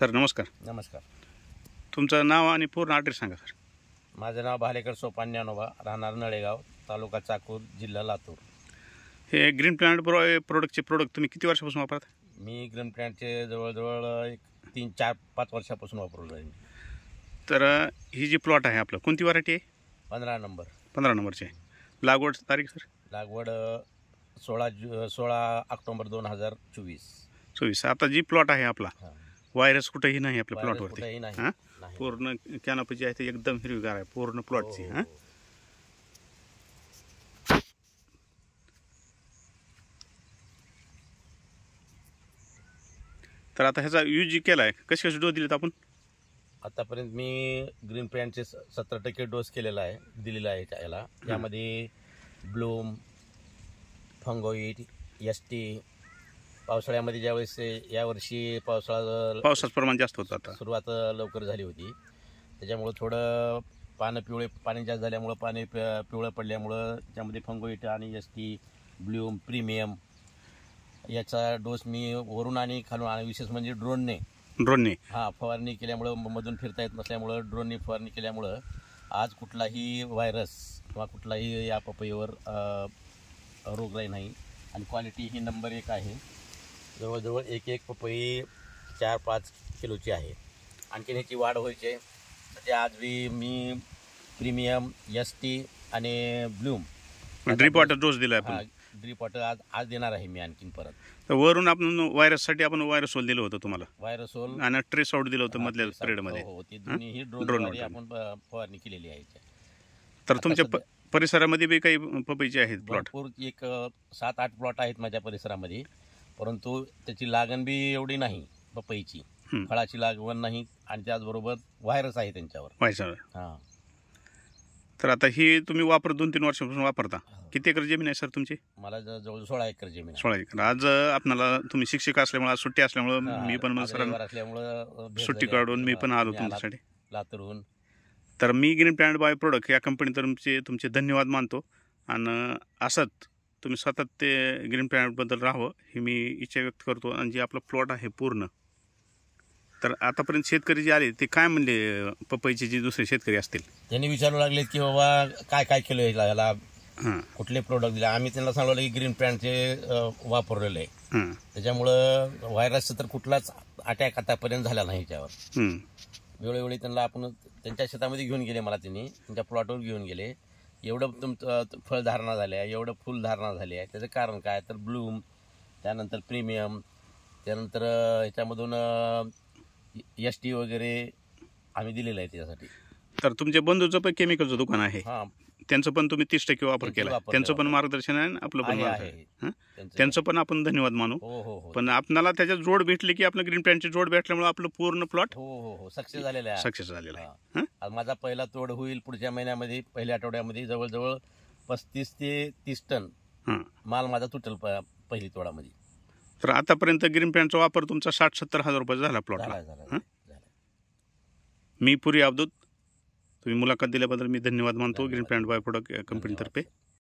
Sir नमस्कार. नमस्कार. तुमचं नाव आणि पूर्ण ॲड्रेस सांगा सर. माझं नाव भालेकर सोपान ज्ञानोबा, राहणार नळेगाव, तालुका चाकूर, जिल्हा लातूर. हे ग्रीन प्लॅनेट प्रोडक्टचे तुम्ही किती वर्षापासून वापरता? मी ग्रीन प्लॅनेटचे जवळजवळ एक 3-4-5 वर्षापासून वापरलो आहे. तर ही जी प्लॉट आहे आपलं कोणती व्हरायटी आहे? 15 नंबर. 15 नंबरची आहे. लागवड तारीख सर? लागवड 16 ऑक्टोबर 2024. आता जी प्लॉट आहे आपला व्हायरस कुठेही नाही आपल्या प्लॉटवरती. कुठेही नाही. हां, पूर्ण कॅनोपी जी आहे ते एकदम हिरवीगार आहे पूर्ण प्लॉटची. हां, तर आता ह्याचा यूज जी केला आहे कसे डोस दिलेत आपण? आतापर्यंत मी ग्रीन प्लॅनेटचे 70% डोस केलेला आहे, दिलेला आहे याला. यामध्ये ब्लूम, फंगोइड, एसटी. पावसाळ्यामध्ये ज्यावेळेस यावर्षी पावसाचं प्रमाण जास्त होतं, आता सुरुवात लवकर झाली होती, त्याच्यामुळं थोडं पाणी जास्त झाल्यामुळं पिवळं पडल्यामुळं त्यामध्ये फंगोइड आणि एसटी, ब्लूम, प्रीमियम याचा डोस मी वरून आणि खालून, आणि विशेष म्हणजे ड्रोनने फवारणी केल्यामुळं, मधून फिरता येत नसल्यामुळं ड्रोनने फवारणी केल्यामुळं आज कुठलाही व्हायरस किंवा कुठलाही या पपईवर रोगराई नाही. आणि क्वालिटी ही नंबर 1 आहे. जवळजवळ एक पपई 4-5 किलोची आहे. आणखीन ह्याची वाढ व्हायची आहे. म्हणजे आज मी प्रीमियम, एसटी आणि ब्लूम ड्रीप वॉटर डोस दिला आहे. ड्रीप वॉटर आज देणार आहे मी आणखीन परत. तर वरून आपण व्हायरससाठी आपण व्हायरसोल दिलं होतं तुम्हाला, व्हायरसोल आणि ट्रेस आउट दिलं होतं मधल्या पिरियडमध्ये. हो, ती दोन्ही ड्रोनद्वारे आपण फवारणी केलेली आहे. तर तुमच्या परिसरामध्ये बी काही पपईचे आहेत प्लॉट? भरपूर एक 7-8 प्लॉट आहेत माझ्या परिसरामध्ये, परंतु त्याची लागण बी एवढी नाही पपईची, फळाची लागवड नाही, आणि त्याचबरोबर व्हायरस आहे त्यांच्यावर. हां. तर आता ही तुम्ही 2-3 वर्षापासून वापरता. किती एकर जमीन आहे सर तुमची? मला जवळ 16 एकर जमीन आहे. 16 एकर. आज आपणाला तुम्ही शिक्षक असल्यामुळे, आज सुट्टी असल्यामुळे मी पण असल्यामुळं सुट्टी काढून मी पण आलो तुमच्यासाठी लातूरहून. तर मी ग्रीन प्लॅनेट बायो प्रोडक्ट या कंपनीतर्फे तुमचे धन्यवाद मानतो. आणि असंच तुम्ही सतत ते ग्रीन प्लॅनेटबद्दल राहावं ही मी इच्छा व्यक्त करतो. आणि जे आपलं प्लॉट आहे पूर्ण, तर आतापर्यंत शेतकरी जे आले ते काय म्हणले, पपईचे जे दुसरे शेतकरी असतील त्यांनी विचारू लागलेत की बाबा काय केलं याला, कुठले प्रोडक्ट दिले. आम्ही त्यांना सांगितलं की ग्रीन प्लॅनेटचे वापरलेलं आहे, त्याच्यामुळं व्हायरसचा तर कुठलाच अटॅक आतापर्यंत झाला नाही याच्यावर. वेळोवेळी त्यांना आपण त्यांच्या शेतामध्ये घेऊन गेले, मला त्यांच्या प्लॉटवर घेऊन गेले. एवढं तुमचं फळधारणा झाली आहे, एवढं फुलधारणा झाली आहे, त्याचं कारण काय, तर ब्लूम, त्यानंतर प्रीमियम, त्यानंतर ह्याच्यामधून एसटी वगैरे आम्ही दिलेलं आहे त्यासाठी. तर तुमच्या बंधूचं पण केमिकलचं दुकान आहे, त्यांचं पण तुम्ही 30% वापर केला, त्यांचं पण मार्गदर्शन आहे, आपलं पण आहे, त्यांचं पण आपण धन्यवाद मानू. पण आपल्याला त्याच्यात जोड भेटली की आपलं ग्रीन प्लॅनेटची जोड भेटल्यामुळे आपलं पूर्ण प्लॉट सक्सेस झालेला आहे. माझा पहिला तोड होईल पुढच्या महिन्यामध्ये, पहिल्या आठवड्यामध्ये. जवळजवळ 35 ते 30 टन माल माझा तुटेल पहिली तोडामध्ये. तर आतापर्यंत ग्रीन प्लॅनेटचा वापर तुमचा 60-70 हजार रुपये झाला प्लॉटला. मी पुरी अब्दुत, तुम्ही मुलाखत दिल्याबद्दल मी धन्यवाद मानतो ग्रीन प्लॅनेट बायो प्रोडक्ट कंपनीतर्फे.